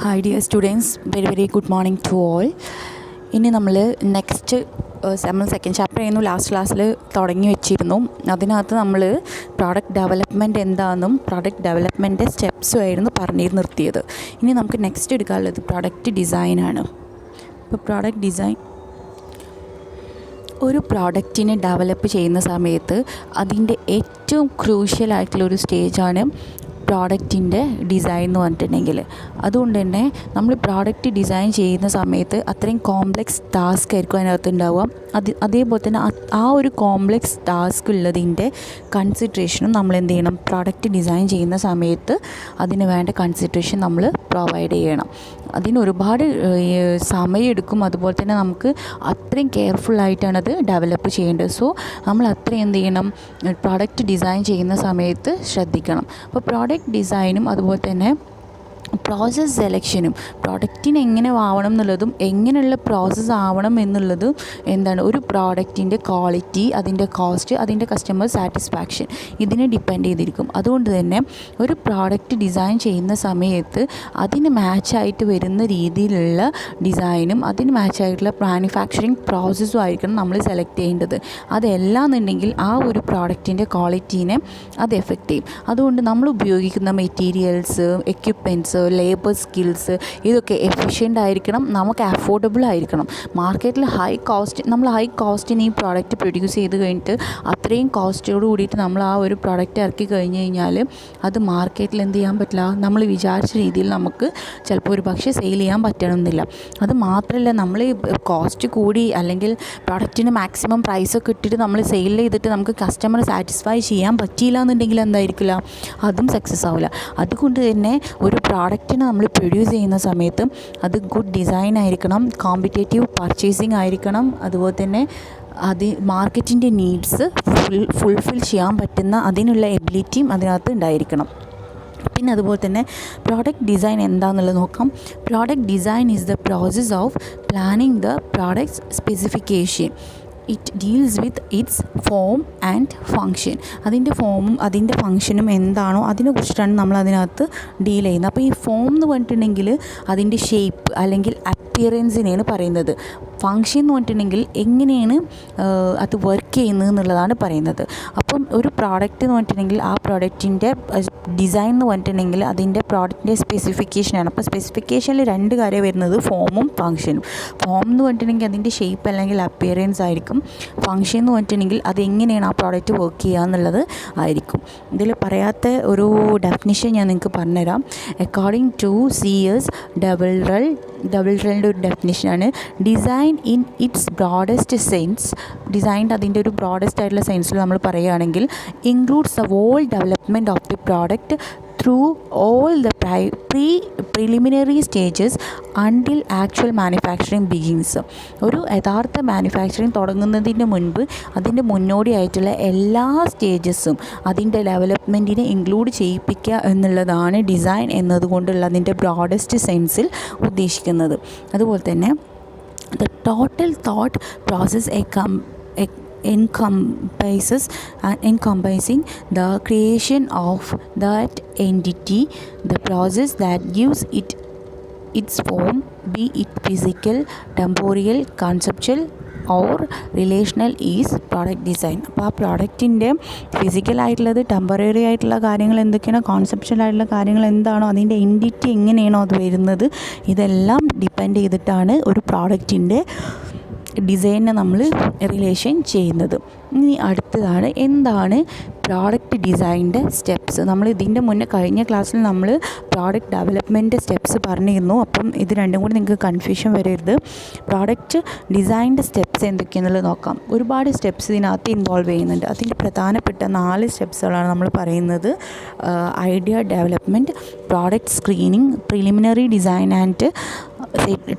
Hi dear students, very good morning to all. ഇനി നമ്മൾ next നമ്മൾ സെക്കൻഡ് ചാപ്റ്റർ ആയിരുന്നു ലാസ്റ്റ് ക്ലാസ്സിൽ തുടങ്ങി വെച്ചിരുന്നു. അതിനകത്ത് നമ്മൾ പ്രോഡക്റ്റ് ഡെവലപ്മെൻറ്റ് എന്താണെന്നും പ്രോഡക്റ്റ് ഡെവലപ്മെൻറ്റ് സ്റ്റെപ്സും ആയിരുന്നു പറഞ്ഞു നിർത്തിയത്. ഇനി നമുക്ക് നെക്സ്റ്റ് എടുക്കാനുള്ളത് പ്രോഡക്റ്റ് ഡിസൈനാണ്. ഇപ്പോൾ പ്രോഡക്റ്റ് ഡിസൈൻ ഒരു പ്രോഡക്റ്റിനെ ഡെവലപ്പ് ചെയ്യുന്ന സമയത്ത് അതിൻ്റെ ഏറ്റവും ക്രൂഷ്യലായിട്ടുള്ളൊരു സ്റ്റേജാണ് പ്രോഡക്റ്റിൻ്റെ ഡിസൈൻ എന്ന് പറഞ്ഞിട്ടുണ്ടെങ്കിൽ. അതുകൊണ്ട് തന്നെ നമ്മൾ പ്രോഡക്റ്റ് ഡിസൈൻ ചെയ്യുന്ന സമയത്ത് അത്രയും കോംപ്ലെക്സ് ടാസ്ക് ആയിരിക്കും അതിനകത്ത് ഉണ്ടാവുക. അതേപോലെ തന്നെ ആ ഒരു കോംപ്ലെക്സ് ടാസ്ക് ഉള്ളതിൻ്റെ കൺസിഡറേഷനും നമ്മൾ എന്ത് ചെയ്യണം, പ്രോഡക്റ്റ് ഡിസൈൻ ചെയ്യുന്ന സമയത്ത് അതിന് വേണ്ട കൺസിഡറേഷൻ നമ്മൾ പ്രൊവൈഡ് ചെയ്യണം. അതിന് ഒരുപാട് സമയമെടുക്കും. അതുപോലെ തന്നെ നമുക്ക് അത്രയും കെയർഫുള്ളായിട്ടാണ് അത് ഡെവലപ്പ് ചെയ്യേണ്ടത്. സോ നമ്മൾ അത്രയും എന്ത് ചെയ്യണം, പ്രോഡക്റ്റ് ഡിസൈൻ ചെയ്യുന്ന സമയത്ത് ശ്രദ്ധിക്കണം. അപ്പോൾ പ്രോഡക്റ്റ് ഡിസൈനും അതുപോലെ തന്നെ പ്രോസസ്സ് സെലക്ഷനും പ്രോഡക്റ്റിന് എങ്ങനെ ആവണം എന്നുള്ളതും എങ്ങനെയുള്ള പ്രോസസ്സ് ആവണം എന്നുള്ളതും എന്താണ്, ഒരു പ്രോഡക്റ്റിൻ്റെ ക്വാളിറ്റി, അതിൻ്റെ കോസ്റ്റ്, അതിൻ്റെ കസ്റ്റമർ സാറ്റിസ്ഫാക്ഷൻ ഇതിനെ ഡിപ്പെൻഡ് ചെയ്തിരിക്കും. അതുകൊണ്ട് തന്നെ ഒരു പ്രോഡക്റ്റ് ഡിസൈൻ ചെയ്യുന്ന സമയത്ത് അതിന് മാച്ചായിട്ട് വരുന്ന രീതിയിലുള്ള ഡിസൈനും അതിന് മാച്ചായിട്ടുള്ള മാനുഫാക്ചറിങ് പ്രോസസ്സും ആയിരിക്കണം നമ്മൾ സെലക്ട് ചെയ്യേണ്ടത്. അതല്ലാന്നുണ്ടെങ്കിൽ ആ ഒരു പ്രോഡക്റ്റിൻ്റെ ക്വാളിറ്റീനെ അത് എഫക്റ്റ് ചെയ്യും. അതുകൊണ്ട് നമ്മൾ ഉപയോഗിക്കുന്ന മെറ്റീരിയൽസ്, എക്യുപ്മെൻറ്റ്സ്, ലേബർ സ്കിൽസ് ഇതൊക്കെ എഫിഷ്യൻ്റ് ആയിരിക്കണം, നമുക്ക് അഫോർഡബിൾ ആയിരിക്കണം. മാർക്കറ്റിൽ നമ്മൾ ഹൈ കോസ്റ്റിന് ഈ പ്രോഡക്റ്റ് പ്രൊഡ്യൂസ് ചെയ്ത് കഴിഞ്ഞിട്ട് അത്രയും കോസ്റ്റോട് കൂടിയിട്ട് നമ്മൾ ആ ഒരു പ്രോഡക്റ്റ് ഇറക്കി കഴിഞ്ഞ് കഴിഞ്ഞാൽ അത് മാർക്കറ്റിൽ എന്ത് ചെയ്യാൻ പറ്റില്ല, നമ്മൾ വിചാരിച്ച രീതിയിൽ നമുക്ക് ചിലപ്പോൾ ഒരു പക്ഷേ സെയിൽ ചെയ്യാൻ പറ്റണമെന്നില്ല. അത് മാത്രമല്ല, നമ്മൾ കോസ്റ്റ് കൂടി അല്ലെങ്കിൽ പ്രോഡക്റ്റിന് മാക്സിമം പ്രൈസൊക്കെ ഇട്ടിട്ട് നമ്മൾ സെയിൽ ചെയ്തിട്ട് നമുക്ക് കസ്റ്റമർ സാറ്റിസ്ഫൈ ചെയ്യാൻ പറ്റിയില്ല എന്നുണ്ടെങ്കിൽ എന്തായിരിക്കില്ല, അതും സക്സസ് ആവില്ല. അതുകൊണ്ട് തന്നെ ഒരു പ്രോഡക്റ്റിനെ നമ്മൾ പ്രൊഡ്യൂസ് ചെയ്യുന്ന സമയത്ത് അത് ഗുഡ് ഡിസൈൻ ആയിരിക്കണം, കോമ്പറ്റേറ്റീവ് പർച്ചേസിങ് ആയിരിക്കണം, അതുപോലെ തന്നെ അത് മാർക്കറ്റിൻ്റെ നീഡ്സ് ഫുൾഫിൽ ചെയ്യാൻ പറ്റുന്ന അതിനുള്ള എബിലിറ്റിയും അതിനകത്ത് ഉണ്ടായിരിക്കണം. പിന്നെ അതുപോലെ തന്നെ പ്രോഡക്റ്റ് ഡിസൈൻ എന്താണെന്നുള്ളത് നോക്കാം. Product design is the process of planning the products specification. It deals with its form and function. അതിൻ്റെ ഫോമും അതിൻ്റെ ഫങ്ഷനും എന്താണോ അതിനെക്കുറിച്ചിട്ടാണ് നമ്മൾ അതിനകത്ത് ഡീൽ ചെയ്യുന്നത്. അപ്പോൾ ഈ ഫോം എന്ന് പറഞ്ഞിട്ടുണ്ടെങ്കിൽ അതിൻ്റെ ഷേപ്പ് അല്ലെങ്കിൽ അപ്പിയറൻസിനെയാണ് പറയുന്നത്. ഫങ്ഷൻ എന്ന് പറഞ്ഞിട്ടുണ്ടെങ്കിൽ എങ്ങനെയാണ് അത് വർക്ക് ചെയ്യുന്നത് എന്നുള്ളതാണ് പറയുന്നത്. അപ്പം ഒരു പ്രോഡക്റ്റ് എന്ന് പറഞ്ഞിട്ടുണ്ടെങ്കിൽ ആ പ്രോഡക്റ്റിൻ്റെ ഡിസൈൻ എന്ന് പറഞ്ഞിട്ടുണ്ടെങ്കിൽ അതിൻ്റെ പ്രോഡക്റ്റിൻ്റെ സ്പെസിഫിക്കേഷനാണ്. അപ്പോൾ സ്പെസിഫിക്കേഷനിൽ രണ്ട് കാര്യം വരുന്നത്, ഫോമും ഫങ്ഷനും. ഫോം എന്ന് പറഞ്ഞിട്ടുണ്ടെങ്കിൽ അതിൻ്റെ ഷേപ്പ് അല്ലെങ്കിൽ അപ്പിയറൻസ് ആയിരിക്കും. ഫങ്ഷൻ എന്ന് പറഞ്ഞിട്ടുണ്ടെങ്കിൽ അതെങ്ങനെയാണ് ആ പ്രോഡക്റ്റ് വർക്ക് ചെയ്യുക എന്നുള്ളത് ആയിരിക്കും. ഇതിൽ പറയാത്ത ഒരു ഡെഫിനിഷൻ ഞാൻ നിങ്ങൾക്ക് പറഞ്ഞുതരാം. അക്കോർഡിംഗ് ടു CS ഡബിൾറലിൻ്റെ ഒരു ഡെഫിനിഷനാണ് design in its broadest sense. Design അതിൻ്റെ ഒരു ബ്രോഡസ്റ്റ് ആയിട്ടുള്ള സെൻസിൽ നമ്മൾ പറയുകയാണെങ്കിൽ includes the whole development of the product through all the preliminary stages until actual manufacturing begins. ഒരു യഥാർത്ഥ മാനുഫാക്ചറിങ് തുടങ്ങുന്നതിന് മുൻപ് അതിൻ്റെ മുന്നോടിയായിട്ടുള്ള എല്ലാ സ്റ്റേജസും അതിൻ്റെ ഡെവലപ്മെൻറ്റിനെ ഇൻക്ലൂഡ് ചെയ്യിപ്പിക്കുക എന്നുള്ളതാണ് ഡിസൈൻ എന്നതുകൊണ്ടുള്ള അതിൻ്റെ ബ്രോഡസ്റ്റ് സെൻസിൽ ഉദ്ദേശിക്കുന്നത്. അതുപോലെ തന്നെ the total thought process encompassing the creation of that entity, the process that gives it its form, be it physical, temporal, conceptual or relational, is product design. അപ്പോൾ ആ പ്രോഡക്റ്റിൻ്റെ ഫിസിക്കലായിട്ടുള്ളത്, ടെമ്പററി ആയിട്ടുള്ള കാര്യങ്ങൾ എന്തൊക്കെയാണോ, കോൺസെപ്ച്വൽ ആയിട്ടുള്ള കാര്യങ്ങൾ എന്താണോ, അതിൻ്റെ എൻറ്റിറ്റി എങ്ങനെയാണോ അത് വരുന്നത്, ഇതെല്ലാം ഡിപ്പെൻഡ് ചെയ്തിട്ടാണ് ഒരു പ്രോഡക്റ്റിൻ്റെ ഡിസൈനെ നമ്മൾ റിലേഷൻ ചെയ്യുന്നത്. ഇനി അടുത്തതാണ് എന്താണ് പ്രോഡക്റ്റ് ഡിസൈനിൻ്റെ സ്റ്റെപ്സ്. നമ്മൾ ഇതിൻ്റെ മുന്നേ കഴിഞ്ഞ ക്ലാസ്സിൽ നമ്മൾ പ്രോഡക്റ്റ് ഡെവലപ്മെൻറ്റ് സ്റ്റെപ്സ് പറഞ്ഞിരുന്നു. അപ്പം ഇത് രണ്ടും കൂടി നിങ്ങൾക്ക് കൺഫ്യൂഷൻ വരരുത്. പ്രോഡക്റ്റ് ഡിസൈനിൻ്റെ സ്റ്റെപ്സ് എന്തൊക്കെയാണെന്നുള്ളത് നോക്കാം. ഒരുപാട് സ്റ്റെപ്സ് ഇതിനകത്ത് ഇൻവോൾവ് ചെയ്യുന്നുണ്ട്. അതിൻ്റെ പ്രധാനപ്പെട്ട 4 സ്റ്റെപ്സുകളാണ് നമ്മൾ പറയുന്നത്. Idea development, product screening, preliminary design and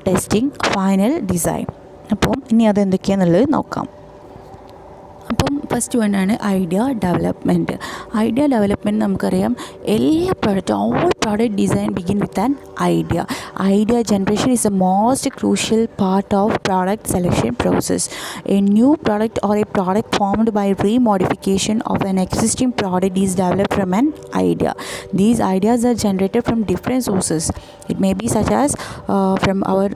testing, final design. അപ്പോൾ ഇനി അതെന്തൊക്കെയാണെന്നുള്ളത് നോക്കാം. അപ്പം ഫസ്റ്റ് വണ്ണാണ് ഐഡിയ ഡെവലപ്മെൻറ്റ്. ഐഡിയ ഡെവലപ്മെൻറ്റ് നമുക്കറിയാം, എല്ലാ പ്രോഡക്റ്റും, all Product design begin with an idea. Idea generation is the most crucial part of product selection process. A new product or a product formed by remodification of an existing product is developed from an idea. These ideas are generated from different sources. It may be such as from our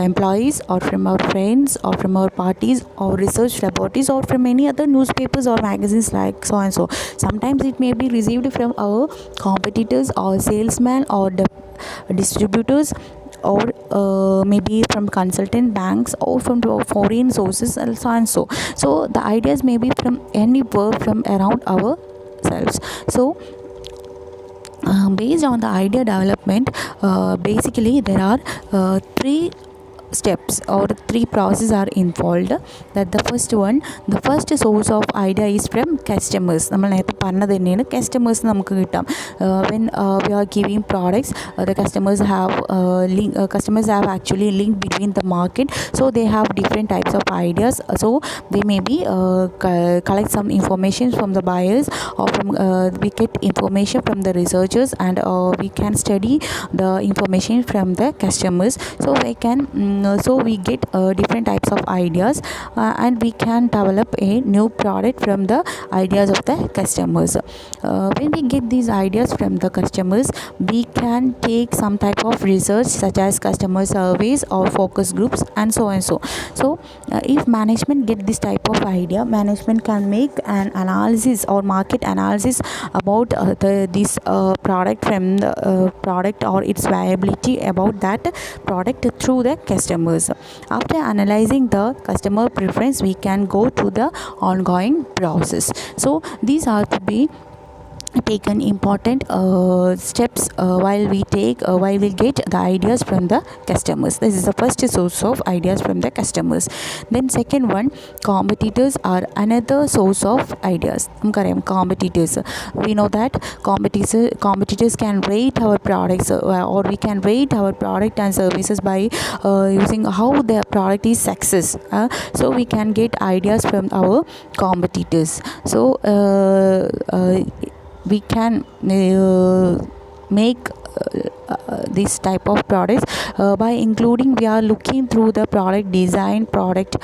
employees, or from our friends, or from our parties, or research laboratories, or from any other newspapers or magazines like so and so. Sometimes it may be received from our competitors or salesmen or the distributors, or maybe from consultant banks, or from foreign sources and so and so. So the ideas may be from anywhere from around ourselves. So based on the idea development, basically there are three steps or three processes are involved. That the first source of idea is from customers. നമ്മൾ നേരത്തെ പറഞ്ഞത് തന്നെയാണ്, customers നമുക്ക് കിട്ടാം. When we are giving products, the customers have actually link between the market, so they have different types of ideas. So they may be collect some information from the buyers, or from we get information from the researchers, and we can study the information from the customers. So we get different types of ideas, and we can develop a new product from the ideas of the customers. When we get these ideas from the customers, we can take some type of research such as customer surveys or focus groups and so and so. So if management get this type of idea, management can make an analysis or market analysis about this product from the product or its viability about that product through the customers. After analyzing the customer preference, we can go to the ongoing process. So these are to be taken important steps while we get the ideas from the customers. This is the first source of ideas from the customers. Then second one, competitors are another source of ideas. Competitors, we know that competitors can rate our products, or we can rate our product and services by using how their product is success. So we can get ideas from our competitors. So we can make this type of products by including, we are looking through the product design, product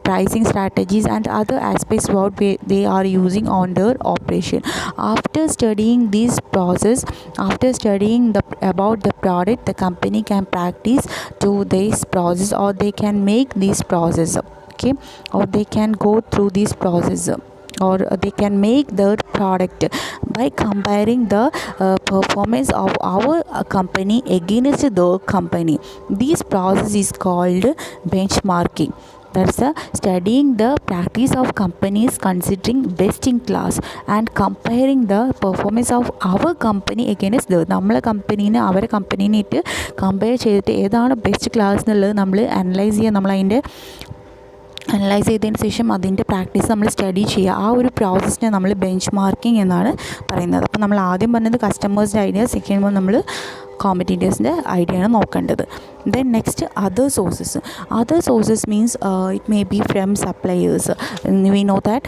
pricing strategies, and other aspects what they are using on their operation. After studying this process, after studying about the product, the company can practice to this process, or they can make this process, okay, or they can go through this process, or they can make the product by comparing the performance of our company against the company. This process is called benchmarking. That's studying the practice of companies considering best in class and comparing the performance of our company against the നമ്മളെ കമ്പനീനെ അവരെ കമ്പനീനെ ഇട്ട് compare ചെയ്തിട്ട് ഏതാണ് best class എന്നുള്ളത് നമ്മൾ analyse ചെയ്തതിന് ശേഷം അതിൻ്റെ പ്രാക്ടീസ് നമ്മൾ സ്റ്റഡി ചെയ്യുക. ആ ഒരു പ്രോസസ്സിനെ നമ്മൾ ബെഞ്ച് മാർക്കിംഗ് എന്നാണ് പറയുന്നത്. അപ്പോൾ നമ്മൾ ആദ്യം പറഞ്ഞത് കസ്റ്റമേഴ്സിൻ്റെ ഐഡിയ, സെക്കൻഡ് വൺ നമ്മൾ കോമ്പറ്റീറ്റേഴ്സിൻ്റെ ഐഡിയ ആണ് നോക്കേണ്ടത്. Then next, other sources means it may be from suppliers. We know that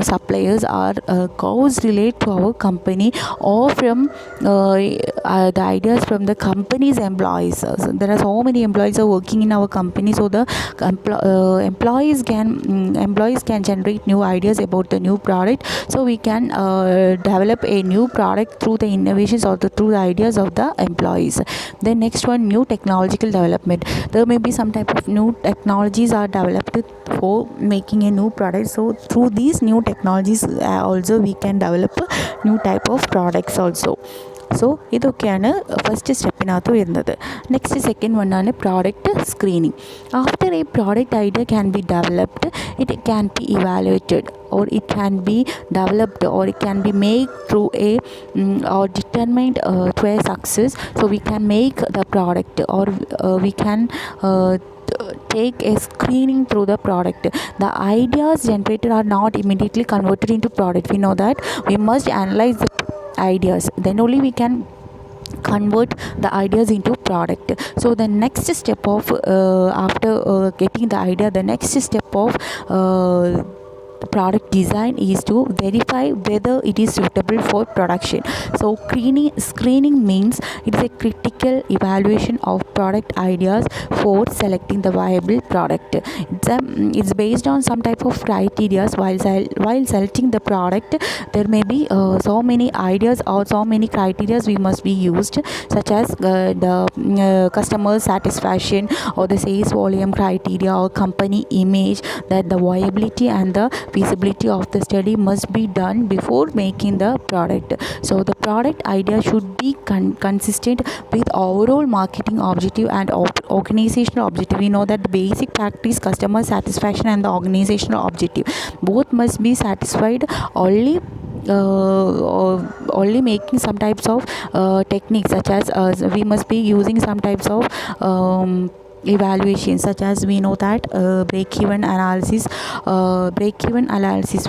suppliers are close related to our company, or from the ideas from the company's employees. So there are so many employees are working in our company, so the employees can generate new ideas about the new product. So we can develop a new product through the innovations or through the ideas of the employees. Then next one, new technological development. There may be some type of new technologies are developed for making a new product. So through these new technologies also we can develop new type of products also. So ഇതൊക്കെയാണ് first സ്റ്റെപ്പിനകത്ത് വരുന്നത്. Next second വണ്ണാണ് product screening. After a product idea can be developed, it can be evaluated, or it can be developed, or it can be made through a or determined to a success. So we can make the product, or we can take a screening through the product. The ideas generated are not immediately converted into product. We know that we must analyze the ideas, then only we can convert the ideas into product. So the next step of after getting the idea, the next step of product design is to verify whether it is suitable for production. So screening means it is a critical evaluation of product ideas for selecting the viable product. It's based on some type of criteria. While selecting the product, there may be so many ideas or so many criteria we must be used, such as the customer satisfaction or the sales volume criteria or company image, that the viability and the feasibility of the study must be done before making the product. So the product idea should be consistent with overall marketing objective and organizational objective. We know that the basic fact is customer satisfaction and the organizational objective both must be satisfied. Only making some types of techniques, such as we must be using some types of evaluation, such as we know that break-even analysis.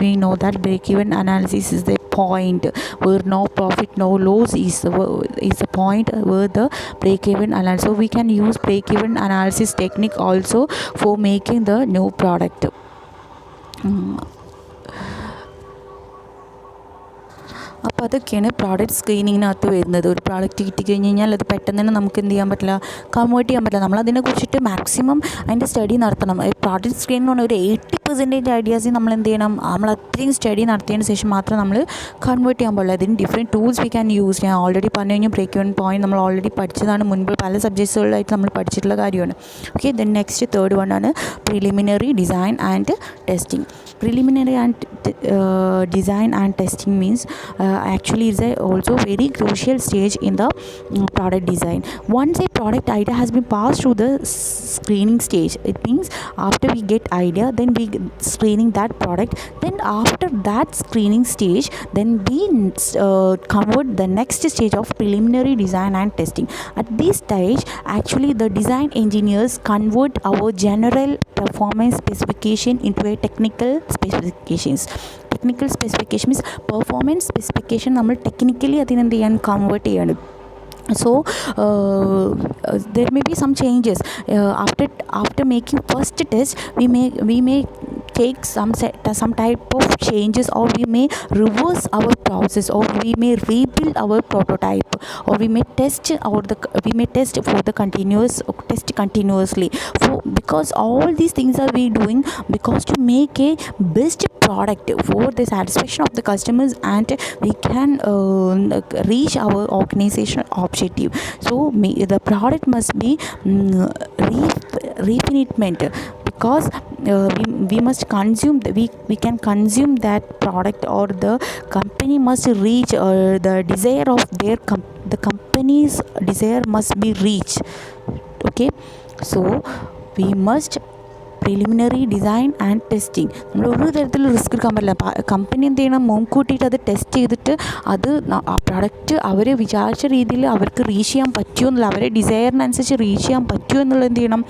We know that break-even analysis is the point where no profit no loss is the point where the break-even analysis. So we can use break-even analysis technique also for making the new product. അപ്പോൾ അതൊക്കെയാണ് product സ്ക്രീനിങ്ങിനകത്ത് വരുന്നത്. ഒരു product കിട്ടിക്കഴിഞ്ഞ് കഴിഞ്ഞാൽ അത് പെട്ടെന്ന് തന്നെ നമുക്ക് എന്ത് ചെയ്യാൻ പറ്റില്ല, കൺവേർട്ട് ചെയ്യാൻ പറ്റില്ല. നമ്മളതിനെ കുറിച്ചിട്ട് മാക്സിമം അതിൻ്റെ സ്റ്റഡി നടത്തണം. പ്രോഡക്റ്റ് സ്ക്രീൻ എന്ന് പറഞ്ഞാൽ ഒരു 80% ഐഡിയാസ് നമ്മൾ എന്ത് ചെയ്യണം, നമ്മൾ അത്രയും സ്റ്റഡി നടത്തിയതിന് ശേഷം മാത്രം നമ്മൾ കൺവേർട്ട് ചെയ്യാൻ പാടില്ല. അതിന് different tools we can use. ഞാൻ ഓൾറെഡി പറഞ്ഞു കഴിഞ്ഞാൽ ബ്രേക്ക് ഇവൻ പോയിൻറ്റ് നമ്മൾ ഓൾറെഡി പഠിച്ചതാണ്, മുൻപ് പല സബ്ജക്ട്സുകളിലായിട്ട് നമ്മൾ പഠിച്ചിട്ടുള്ള കാര്യമാണ്. Okay, then next third one ആണ് preliminary design and testing. Preliminary and design and testing means actually is also very crucial stage in the product design. Once a product idea has been passed through the screening stage, it means after we get idea, then we screening that product, then after that screening stage, then we convert the next stage of preliminary design and testing. At this stage, actually the design engineers convert our general performance specification into a technical specifications. Technical specification means performance specification നമ്മൾ technically അതിനെന്ത് ചെയ്യാൻ convert ചെയ്യാണ്. So there may be some changes after making first test. We may take some type of changes, or we may reverse our process, or we may rebuild our prototype, or we may test for the continuously. Because all these things are we doing because to make a best product for the satisfaction of the customers, and we can reach our organizational objective. So the product must be refinement, because we must consume we can consume that product, or the company must reach the desire of the company's desire must be reached. Okay, so we must preliminary design and testing. നമ്മൾ ഒരു തരത്തിലും risk എടുക്കാൻ പറ്റില്ല. Company എന്ത് ചെയ്യണം, മുൻകൂട്ടിയിട്ട് അത് test ചെയ്തിട്ട് അത് ആ പ്രൊഡക്റ്റ് അവർ വിചാരിച്ച രീതിയിൽ അവർക്ക് റീച്ച് ചെയ്യാൻ പറ്റുമോ എന്നുള്ള, അവരെ ഡിസയറിനനുസരിച്ച് റീച്ച് ചെയ്യാൻ പറ്റുമോ എന്നുള്ളത് എന്ത് ചെയ്യണം,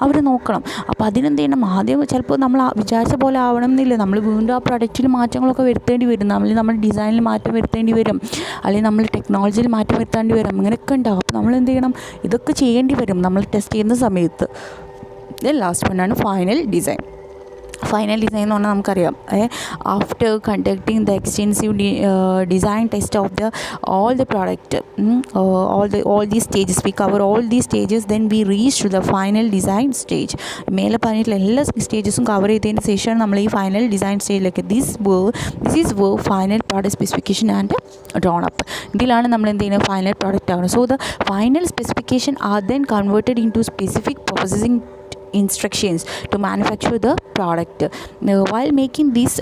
അവർ നോക്കണം. അപ്പോൾ അതിനെന്ത് ചെയ്യണം, ആദ്യം ചിലപ്പോൾ നമ്മൾ വിചാരിച്ച പോലെ ആവണം എന്നില്ല. നമ്മൾ വീണ്ടും ആ പ്രൊഡക്റ്റിൽ മാറ്റങ്ങളൊക്കെ വരുത്തേണ്ടി വരും. നമ്മൾ ഡിസൈനിൽ മാറ്റം വരുത്തേണ്ടി വരും, അല്ലെങ്കിൽ നമ്മൾ ടെക്നോളജിയിൽ മാറ്റം വരുത്തേണ്ടി വരും. അങ്ങനെയൊക്കെ ഉണ്ടാവും. അപ്പോൾ നമ്മൾ എന്ത് ചെയ്യണം, ഇതൊക്കെ ചെയ്യേണ്ടി വരും നമ്മൾ ടെസ്റ്റ് ചെയ്യുന്ന സമയത്ത്. ദെൻ ലാസ്റ്റ് വൺ ആണ് ഫൈനൽ ഡിസൈൻ. ഫൈനൽ ഡിസൈൻ എന്ന് പറഞ്ഞാൽ നമുക്കറിയാം, after conducting the extensive design test of all the product, all these stages, we cover all these stages, then we reach to the final design stage. മേലെ പറഞ്ഞിട്ടുള്ള എല്ലാ സ്റ്റേജസും cover ചെയ്തതിന് ശേഷമാണ് നമ്മൾ ഈ ഫൈനൽ ഡിസൈൻ സ്റ്റേജിലേക്ക്. This is final product specification and drawn up. ഇതിലാണ് നമ്മൾ എന്ത് ചെയ്യുന്നത്, ഫൈനൽ പ്രോഡക്റ്റ് ആകുന്നത്. So the final specification are then converted into specific processing instructions to manufacture the product. While making this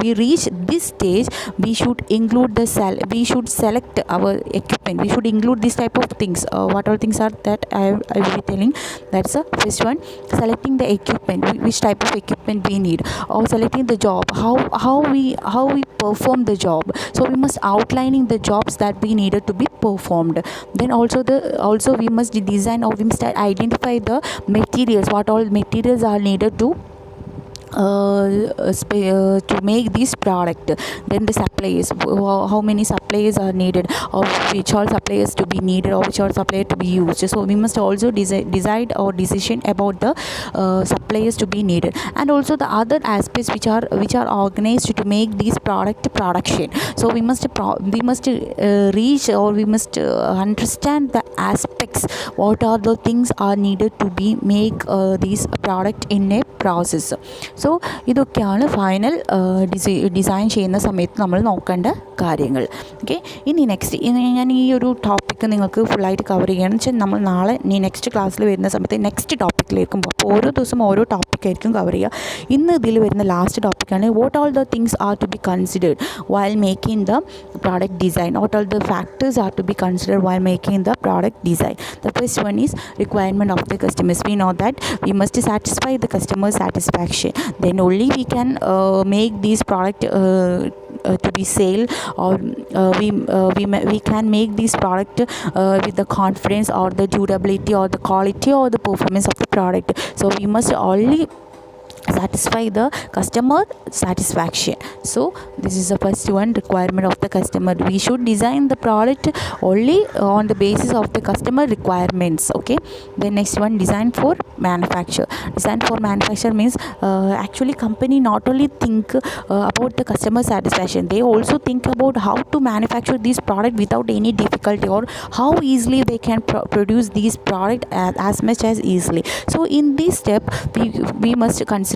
we reach this stage, we should select our equipment. We should include this type of things. What all things are that I will be telling. That's the first one, selecting the equipment, which type of equipment we need, or selecting the job, how we perform the job. So we must outlining the jobs that we needed to be performed. Then also we must design, or we must identify the materials, what all materials are needed to to make this product. Then the suppliers, how many suppliers are needed, or which all suppliers to be needed, or which all supplier to be used. So we must also decide our decision about the suppliers to be needed, and also the other aspects which are organized to make this product production. So we must reach, or we must understand the aspects, what are the things are needed to be make this product in a process. So ഇതൊക്കെയാണ് final design ചെയ്യുന്ന സമയത്ത് നമ്മൾ നോക്കേണ്ട കാര്യങ്ങൾ. Okay, ഇനി next ഞാൻ ഈ ഒരു ടോപ്പിക്ക് നിങ്ങൾക്ക് ഫുള്ളായിട്ട് കവർ ചെയ്യണമെന്ന് വെച്ചാൽ നമ്മൾ നാളെ നെക്സ്റ്റ് ക്ലാസ്സിൽ വരുന്ന സമയത്ത് നെക്സ്റ്റ് ടോപ്പിക്കിലേക്കും പോകും. അപ്പോൾ ഓരോ ദിവസം ഓരോ ടോപ്പിക്കായിരിക്കും കവർ ചെയ്യുക. ഇന്ന് ഇതിൽ വരുന്ന ലാസ്റ്റ് ടോപ്പിക്കാണ് what all the things are to be considered while making the product design. What all the factors are to be considered while making the product design. The first one is requirement of the customers. We know that we must satisfy the customer satisfaction, then only we can make this product to be sale, or we can make this product with the confidence, or the durability, or the quality, or the performance of the product. So we must only satisfy the customer satisfaction. So this is the first one, requirement of the customer. We should design the product only on the basis of the customer requirements. Okay, the next one, design for manufacture. Design for manufacture means actually company not only think about the customer satisfaction, they also think about how to manufacture this product without any difficulty, or how easily they can produce this product as much as easily. So in this step we must consider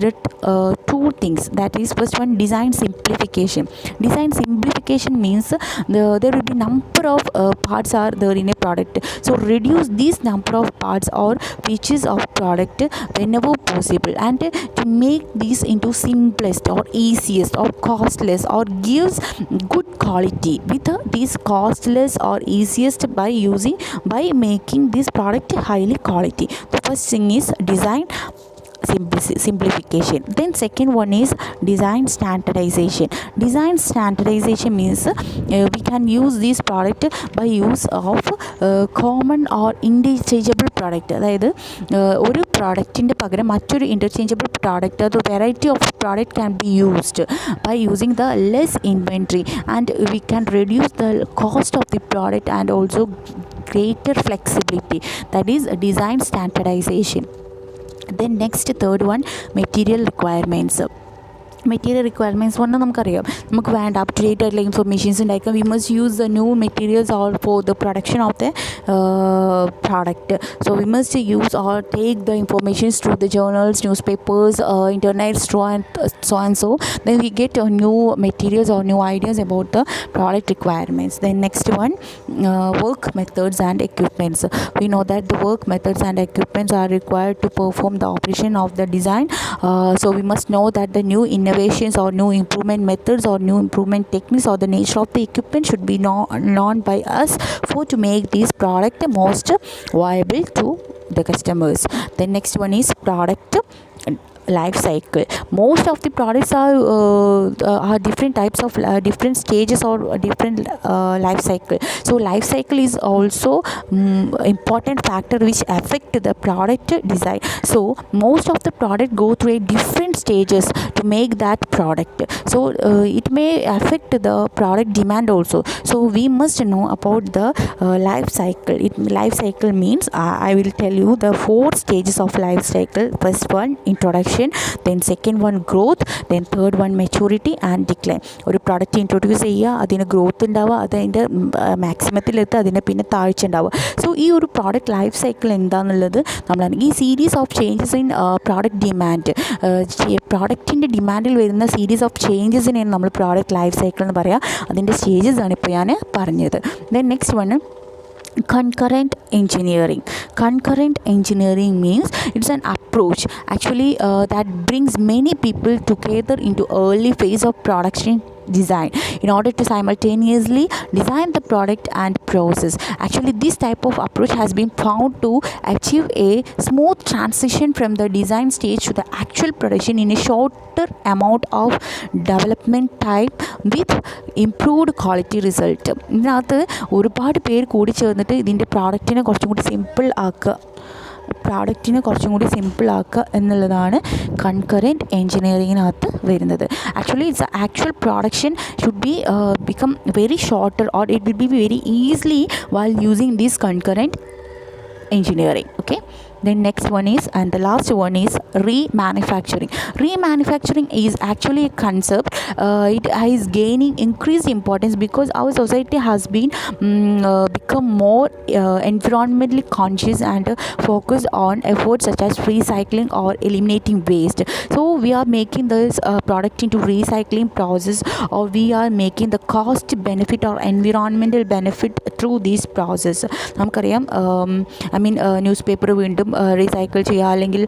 two things. That is, first one, design simplification. Design simplification means there will be number of parts are there in a product. So reduce this number of parts or features of product whenever possible, and to make this into simplest or easiest or costless, or gives good quality with this costless or easiest by making this product highly quality. The first thing is design simplification. Then second one is design standardization. Design standardization means we can use this product by use of common or interchangeable product. അതായത് ഒരു പ്രോഡക്റ്റിൻ്റെ പകരം മറ്റൊരു interchangeable product, അത് variety of product can be used by using the less inventory, and we can reduce the cost of the product, and also greater flexibility. That is design standardization. Then next, third one, material requirements. Material requirements പറഞ്ഞാൽ നമുക്കറിയാം, നമുക്ക് വേണ്ട up to date ആയിട്ടുള്ള informations ഉണ്ടായിരിക്കും. We must use the new materials all for the production of the product. So we must use or take the informations through the journals, news papers, internet, so and so. Then we get new materials or new ideas about the product requirements. Then next one, work methods and equipments. We know that the work methods and equipments are required to perform the operation of the design. So we must know that the new innovations or new improvement methods or new improvement techniques or the nature of the equipment should be known by us for to make this product most viable to the customers. The next one is product life cycle. Most of the products are different types of different stages or different life cycle. So life cycle is also important factor which affect the product design. So most of the product go through a different stages to make that product. So it may affect the product demand also. So we must know about the life cycle. Life cycle means I will tell you the 4 stages of life cycle. First one, introduction. Then second one, growth. Then third one, maturity and decline. ഒരു product introduce ചെയ്യുക, അതിന് growth ഉണ്ടാവുക, അതിൻ്റെ മാക്സിമത്തിലെത്തുക, അതിന് പിന്നെ താഴ്ച ഉണ്ടാവുക. So ഈ ഒരു പ്രോഡക്റ്റ് ലൈഫ് സൈക്കിൾ എന്താണെന്നുള്ളത് നമ്മളാണ് ഈ series of changes in product demand. പ്രോഡക്റ്റിൻ്റെ ഡിമാൻഡിൽ വരുന്ന സീരീസ് ഓഫ് ചേഞ്ചസിനെയാണ് നമ്മൾ പ്രോഡക്റ്റ് ലൈഫ് സൈക്കിൾ എന്ന് പറയുക. അതിൻ്റെ സ്റ്റേജസ് ആണ് ഇപ്പോൾ ഞാൻ പറഞ്ഞത്. Then next one, concurrent engineering means it's an approach actually that brings many people together into early phase of production design in order to simultaneously design the product and process. Actually this type of approach has been found to achieve a smooth transition from the design stage to the actual production in a shorter amount of development time with improved quality result. ഇതിനകത്ത് ഒരുപാട് പേര് കൂടി ചേർന്നിട്ട് ഇതിൻ്റെ പ്രോഡക്റ്റിനെ കുറച്ചും കൂടി simple ആക്കുക പ്രോഡക്റ്റിനെ കുറച്ചും കൂടി സിമ്പിളാക്കുക എന്നുള്ളതാണ് കൺകറൻറ്റ് എൻജിനീയറിങ്ങിനകത്ത് വരുന്നത്. Actually it's actual production should be become very shorter, or it will be very easily while using this concurrent engineering. Okay, then next one is, and the last one is, remanufacturing is actually a concept. It is gaining increased importance because our society has been become more environmentally conscious and focused on efforts such as recycling or eliminating waste. So we are making this product into recycling process, or we are making the cost benefit or environmental benefit through this process. നമുക്കറിയാം, newspaper വീണ്ടും recycle ചെയ്യുക, അല്ലെങ്കിൽ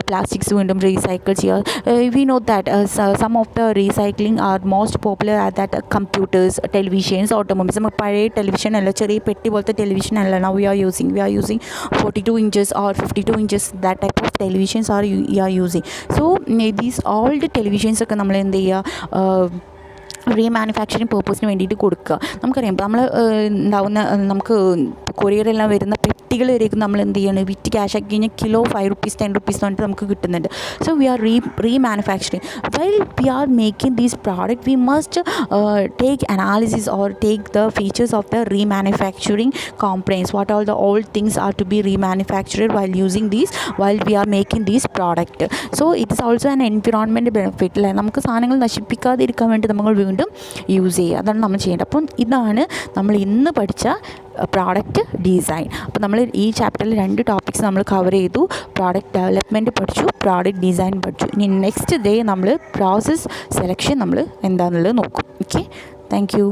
plastics വീണ്ടും recycle ചെയ്യുക. We know that some of the recycling are most popular at that computers, televisions, automobiles. നമ്മൾ പഴയ television അല്ല, ചെറിയ പെട്ടി പോലത്തെ ടെലിവിഷൻ അല്ല now we are using 42 inches or 52 inches, that type of televisions are using. So these all the televisions ഒക്കെ നമ്മൾ എന്ത് ചെയ്യുക, റീമാനുഫാക്ചറിങ് പേർപ്പസിന് വേണ്ടിയിട്ട് കൊടുക്കുക. നമുക്കറിയാം, ഇപ്പോൾ നമ്മൾ നമുക്ക് കൊറിയറെല്ലാം വരുന്ന പെട്ടികൾ വരേക്കും നമ്മൾ എന്ത് ചെയ്യണം, വിറ്റ് ക്യാഷ് ആക്കി കഴിഞ്ഞാൽ കിലോ 5 rupees 10 rupees എന്ന് പറഞ്ഞിട്ട് നമുക്ക് കിട്ടുന്നുണ്ട്. So we are remanufacturing. While we are making these product, we must take analysis or take the features of the remanufacturing components. What all the old things are to be remanufactured while using these, while we are making this product. So it is also an environmental benefit. അല്ലേ, നമുക്ക് സാധനങ്ങൾ നശിപ്പിക്കാതിരിക്കാൻ വേണ്ടി നമ്മൾ വീണ്ടും use ചെയ്യുക. അതാണ് നമ്മൾ ചെയ്യേണ്ടത്. അപ്പം ഇതാണ് നമ്മൾ ഇന്ന് പഠിച്ച പ്രോഡക്റ്റ് ഡിസൈൻ. അപ്പോൾ നമ്മൾ ഈ ചാപ്റ്ററിൽ 2 ടോപ്പിക്സ് നമ്മൾ കവർ ചെയ്തു. പ്രോഡക്റ്റ് ഡെവലപ്മെൻറ്റ് പഠിച്ചു, പ്രോഡക്റ്റ് ഡിസൈൻ പഠിച്ചു. ഇനി നെക്സ്റ്റ് ഡേ നമ്മൾ പ്രോസസ് സെലക്ഷൻ നമ്മൾ എന്താണെന്നുള്ളത് നോക്കും. Okay, thank you.